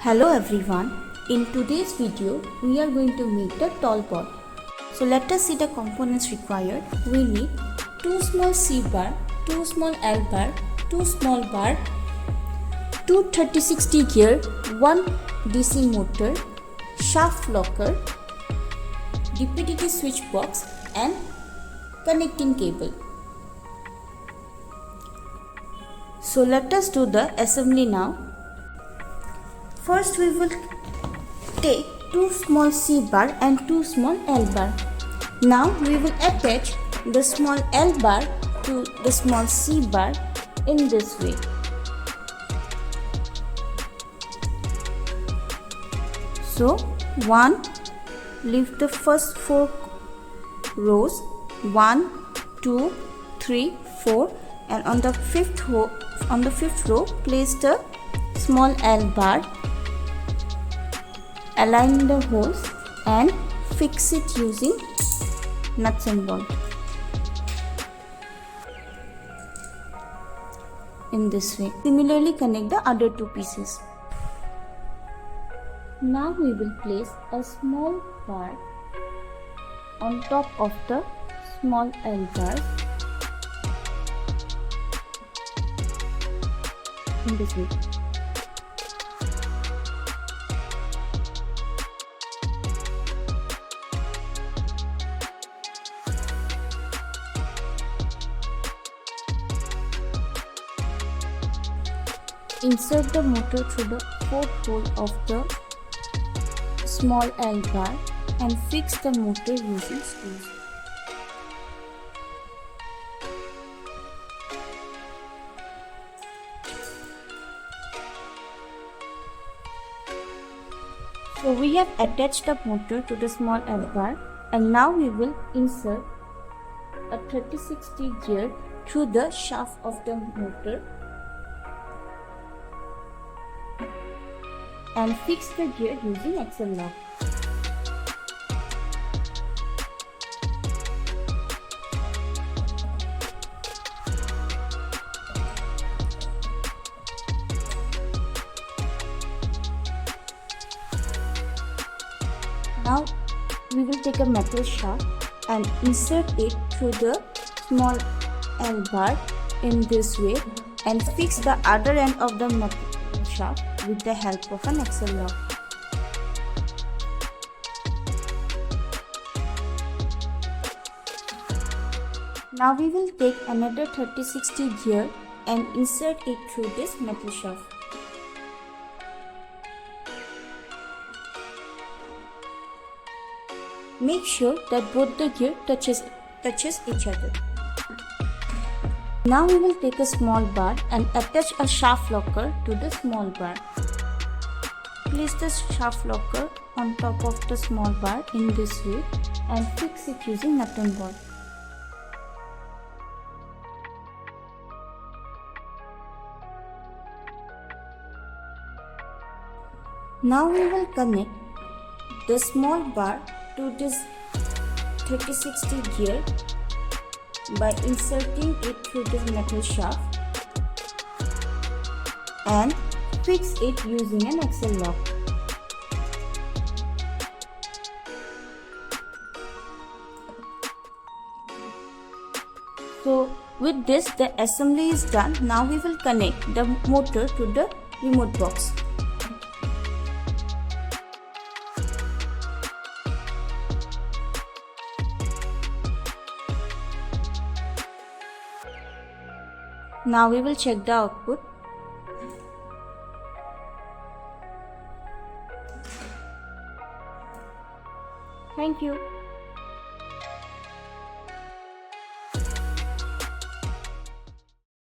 Hello everyone, in today's video we are going to make the tall ball. So let us see the components required. We need 2 small C bar, 2 small L bar, 2 small bar, 2 30-60 gear, 1 DC motor, shaft locker, DPDT switch box and connecting cable. So let us do the assembly now. First we will take 2 small C bar and 2 small L bar. Now we will attach the small L bar to the small C bar in this way. So leave the first 4 rows, 1, 2, 3, 4, and on the fifth row place the small L bar. Align the holes and fix it using nuts and bolts. In this way. Similarly connect the other 2 pieces. Now we will place a small bar on top of the small L bar. In this way. Insert the motor through the 4th hole of the small L bar and fix the motor using screws. So we have attached the motor to the small L bar, and now we will insert a 30-60 gear through the shaft of the motor and fix the gear using axle lock. Now we will take a metal shaft and insert it through the small L bar in this way and fix the other end of the metal shaft with the help of an axle lock. Now we will take another 30-60 gear and insert it through this metal shaft. Make sure that both the gear touches each other. Now we will take a small bar and attach a shaft locker to the small bar. Place the shaft locker on top of the small bar in this way and fix it using nut and bolt. Now we will connect the small bar to this 30-60 gear by inserting it through the metal shaft and fix it using an axle lock. So with this the assembly is done. Now we will connect the motor to the remote box. Now we will check the output. Thank you.